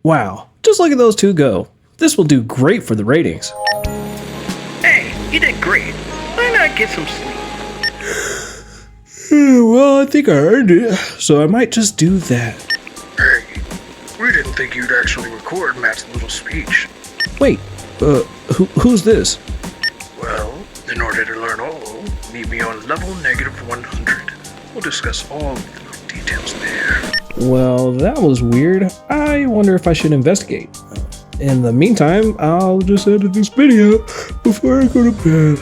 Wow, just look at those two go. This will do great for the ratings. Hey, you did great. Why not get some sleep? Well, I think I earned it, so I might just do that. Hey, we didn't think you'd actually record Matt's little speech. Wait, who's this? Well, in order to learn all, meet me on level -100. We'll discuss all the little details there. Well, that was weird. I wonder if I should investigate. In the meantime, I'll just edit this video before I go to bed.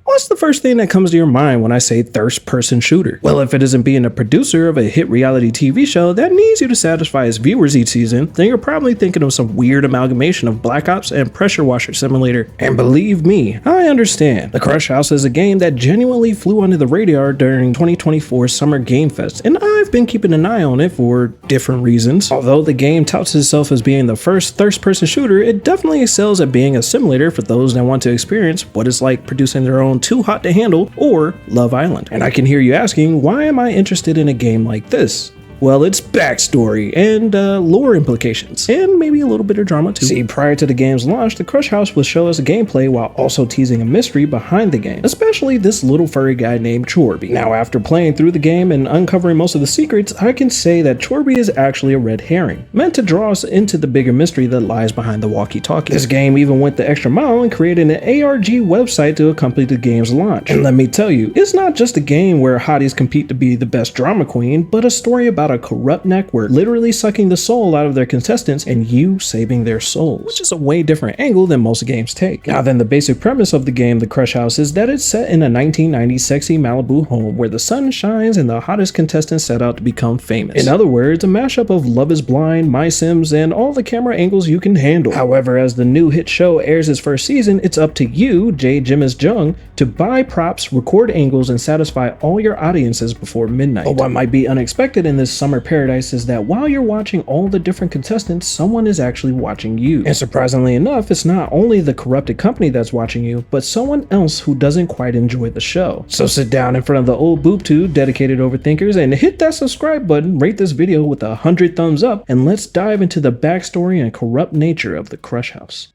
What's the first thing that comes to your mind when I say first-person shooter? Well, if it isn't being a producer of a hit reality TV show that needs you to satisfy its viewers each season, then you're probably thinking of some weird amalgamation of Black Ops and Pressure Washer Simulator. And believe me, I understand. The Crush House is a game that genuinely flew under the radar during 2024 Summer Game Fest, and I've been keeping an eye on it for different reasons. Although the game touts itself as being the first first-person shooter, it definitely excels at being a simulator for those that want to experience what it's like producing their own Too Hot to Handle or Love Island. And I can hear you asking, why am I interested in a game like this? Well, it's backstory and lore implications, and maybe a little bit of drama too. See, prior to the game's launch, the Crush House would show us gameplay while also teasing a mystery behind the game, especially this little furry guy named Chorby. Now, after playing through the game and uncovering most of the secrets, I can say that Chorby is actually a red herring, meant to draw us into the bigger mystery that lies behind the walkie-talkie. This game even went the extra mile and created an ARG website to accompany the game's launch. And let me tell you, it's not just a game where hotties compete to be the best drama queen, but a story about a corrupt network literally sucking the soul out of their contestants and you saving their souls, which is a way different angle than most games take. Now then, the basic premise of the game, The Crush House, is that it's set in a 1990s sexy Malibu home where the sun shines and the hottest contestants set out to become famous. In other words, a mashup of Love is Blind, My Sims, and all the camera angles you can handle. However, as the new hit show airs its first season, it's up to you, J. Jimis Jung, to buy props, record angles, and satisfy all your audiences before midnight. But what might be unexpected in this summer paradise is that while you're watching all the different contestants, someone is actually watching you. And surprisingly enough, it's not only the corrupted company that's watching you, but someone else who doesn't quite enjoy the show. So sit down in front of the old boob tube, dedicated overthinkers, and hit that subscribe button, rate this video with 100 thumbs up, and let's dive into the backstory and corrupt nature of the Crush House.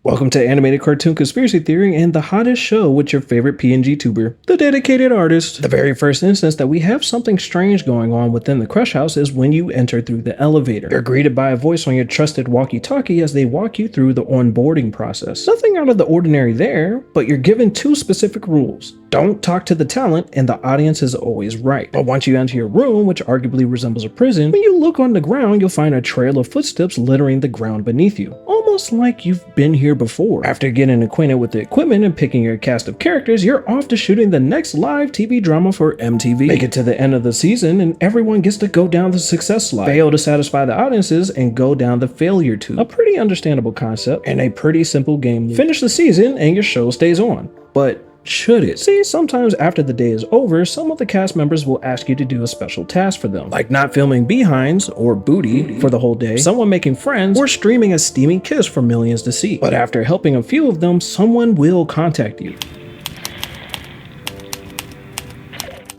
Welcome to Animated Cartoon Conspiracy Theory and the hottest show with your favorite PNG tuber, The Dedicated Artist. The very first instance that we have something strange going on within the Crush House is when you enter through the elevator. You're greeted by a voice on your trusted walkie-talkie as they walk you through the onboarding process. Nothing out of the ordinary there, but you're given two specific rules. Don't talk to the talent, and the audience is always right. But once you enter your room, which arguably resembles a prison, when you look on the ground, you'll find a trail of footsteps littering the ground beneath you, almost like you've been here before. After getting acquainted with the equipment and picking your cast of characters, you're off to shooting the next live TV drama for MTV. Make it to the end of the season, and everyone gets to go down the success slide, fail to satisfy the audiences, and go down the failure tube. A pretty understandable concept, and a pretty simple game loop. Finish the season, and your show stays on. But should it? See, sometimes after the day is over, some of the cast members will ask you to do a special task for them, like not filming behinds or booty for the whole day, someone making friends, or streaming a steaming kiss for millions to see. But after helping a few of them, someone will contact you.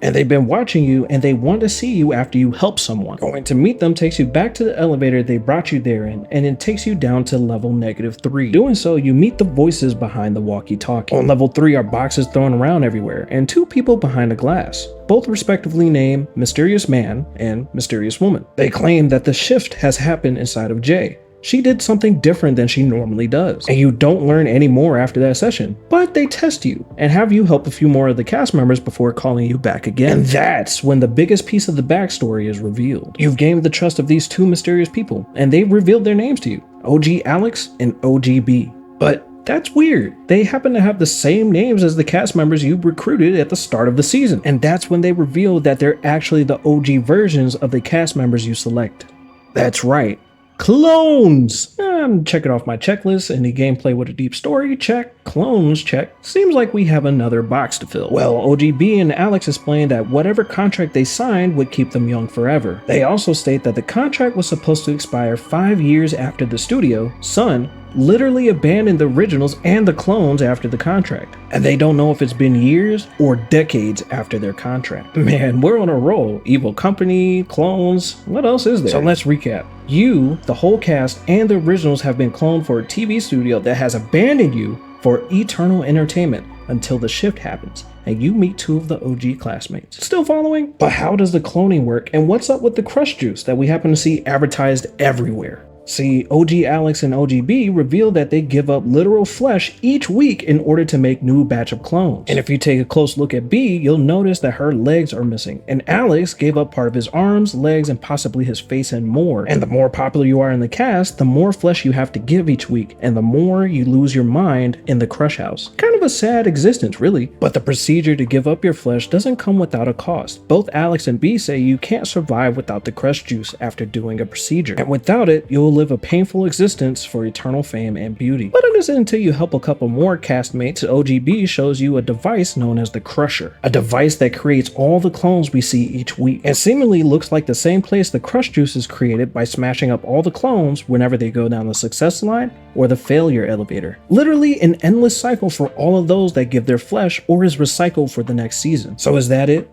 And they've been watching you and they want to see you after you help someone. Going to meet them takes you back to the elevator they brought you there in, and it takes you down to level -3. Doing so, you meet the voices behind the walkie-talkie. On level 3 are boxes thrown around everywhere and two people behind a glass, both respectively named Mysterious Man and Mysterious Woman. They claim that the shift has happened inside of Jay. She did something different than she normally does, and you don't learn any more after that session, but they test you and have you help a few more of the cast members before calling you back again. And that's when the biggest piece of the backstory is revealed. You've gained the trust of these two mysterious people, and they've revealed their names to you, OG Alex and OG B. But that's weird. They happen to have the same names as the cast members you recruited at the start of the season, and that's when they revealed that they're actually the OG versions of the cast members you select. That's right. Clones! I'm checking off my checklist. Any gameplay with a deep story? Check. Clones check, seems like we have another box to fill. Well, OGB and Alex explained that whatever contract they signed would keep them young forever. They also state that the contract was supposed to expire 5 years after the studio, Sun, literally abandoned the originals and the clones after the contract. And they don't know if it's been years or decades after their contract. Man, we're on a roll. Evil Company, clones, what else is there? So let's recap. You, the whole cast, and the originals have been cloned for a TV studio that has abandoned you for eternal entertainment until the shift happens and you meet 2 of the OG classmates. Still following? But how does the cloning work, and what's up with the crush juice that we happen to see advertised everywhere? See, OG Alex and OGB reveal that they give up literal flesh each week in order to make new batch of clones. And if you take a close look at B, you'll notice that her legs are missing, and Alex gave up part of his arms, legs, and possibly his face and more. And the more popular you are in the cast, the more flesh you have to give each week, and the more you lose your mind in the crush house. Kind of a sad existence, really. But the procedure to give up your flesh doesn't come without a cost. Both Alex and B say you can't survive without the crush juice after doing a procedure, and without it, you'll live a painful existence for eternal fame and beauty. But it isn't until you help a couple more castmates, OGB shows you a device known as the Crusher, a device that creates all the clones we see each week, and seemingly looks like the same place the crush juice is created by smashing up all the clones whenever they go down the success line or the failure elevator. Literally an endless cycle for all of those that give their flesh or is recycled for the next season. So is that it?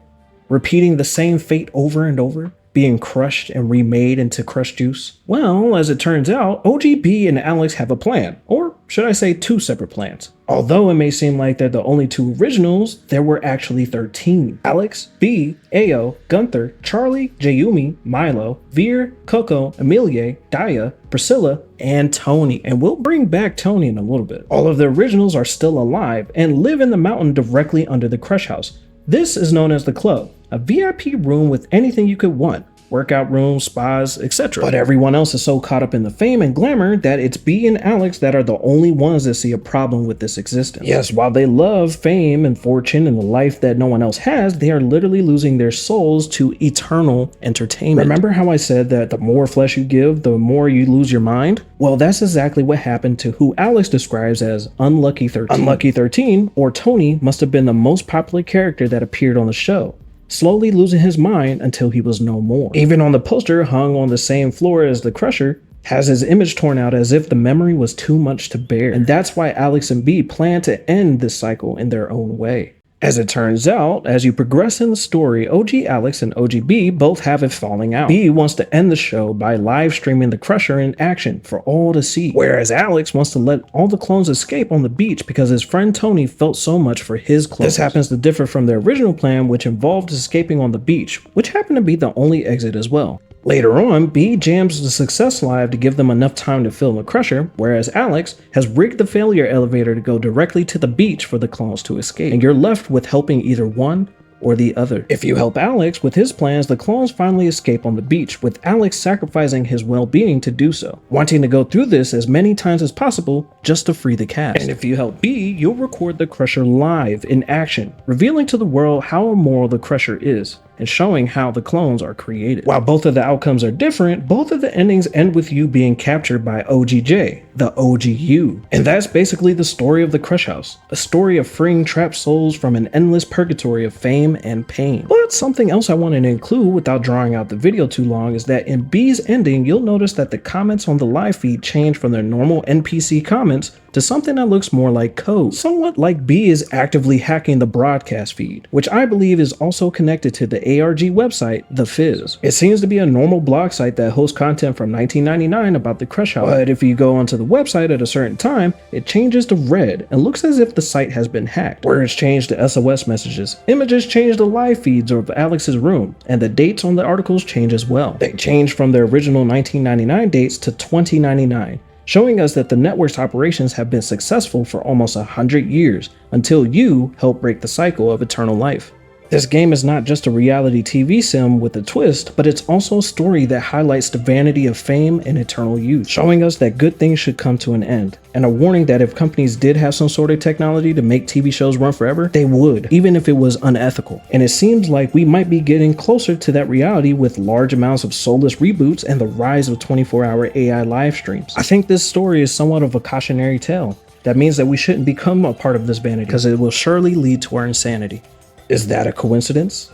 Repeating the same fate over and over? Being crushed and remade into crush juice? Well, as it turns out, OGB and Alex have a plan, or should I say 2 separate plans. Although it may seem like they're the only 2 originals, there were actually 13. Alex, B, Ao, Gunther, Charlie, Jayumi, Milo, Veer, Coco, Emilie, Daya, Priscilla, and Tony. And we'll bring back Tony in a little bit. All of the originals are still alive and live in the mountain directly under the crush house. This is known as the Club, a VIP room with anything you could want. Workout rooms, spas, etc. But everyone else is so caught up in the fame and glamour that it's B and Alex that are the only ones that see a problem with this existence. Yes, while they love fame and fortune and the life that no one else has, they are literally losing their souls to eternal entertainment. Remember how I said that the more flesh you give, the more you lose your mind? Well, that's exactly what happened to who Alex describes as Unlucky 13. Unlucky 13, or Tony, must have been the most popular character that appeared on the show, slowly losing his mind until he was no more. Even on the poster hung on the same floor as the Crusher, has his image torn out as if the memory was too much to bear. And that's why Alex and B plan to end this cycle in their own way. As it turns out, as you progress in the story, OG Alex and OG B both have a falling out. B wants to end the show by live streaming the Crusher in action for all to see, whereas Alex wants to let all the clones escape on the beach because his friend Tony felt so much for his clones. This happens to differ from their original plan, which involved escaping on the beach, which happened to be the only exit as well. Later on, B jams the success live to give them enough time to film the Crusher, whereas Alex has rigged the failure elevator to go directly to the beach for the clones to escape, and you're left with helping either one or the other. If you help Alex with his plans, the clones finally escape on the beach, with Alex sacrificing his well-being to do so, wanting to go through this as many times as possible just to free the cast. And if you help B, you'll record the Crusher live in action, revealing to the world how immoral the Crusher is, and showing how the clones are created. While both of the outcomes are different, both of the endings end with you being captured by OGJ, the OGU. And that's basically the story of the Crush House, a story of freeing trapped souls from an endless purgatory of fame and pain. But something else I wanted to include without drawing out the video too long is that in B's ending, you'll notice that the comments on the live feed change from their normal NPC comments to something that looks more like code, somewhat like B is actively hacking the broadcast feed, which I believe is also connected to the ARG website, The Fizz. It seems to be a normal blog site that hosts content from 1999 about the Crush House, but if you go onto the website at a certain time, it changes to red and looks as if the site has been hacked. Words change to SOS messages, images change to live feeds of Alex's room, and the dates on the articles change as well. They change from their original 1999 dates to 2099. Showing us that the network's operations have been successful for almost 100 years until you help break the cycle of eternal life. This game is not just a reality TV sim with a twist, but it's also a story that highlights the vanity of fame and eternal youth, showing us that good things should come to an end, and a warning that if companies did have some sort of technology to make TV shows run forever, they would, even if it was unethical. And it seems like we might be getting closer to that reality with large amounts of soulless reboots and the rise of 24-hour AI live streams. I think this story is somewhat of a cautionary tale, That means that we shouldn't become a part of this vanity because it will surely lead to our insanity. Is that a coincidence?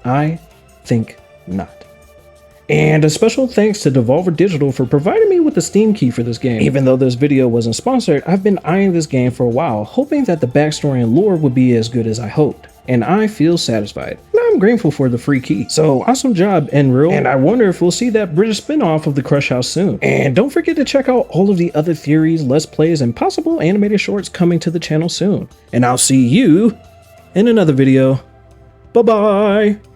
I think not. And a special thanks to Devolver Digital for providing me with the Steam key for this game. Even though this video wasn't sponsored, I've been eyeing this game for a while, hoping that the backstory and lore would be as good as I hoped. And I feel satisfied. And I'm grateful for the free key. So awesome job, Enreal. And I wonder if we'll see that British spin-off of the Crush House soon. And don't forget to check out all of the other theories, let's plays, and possible animated shorts coming to the channel soon. And I'll see you in another video. Bye-bye!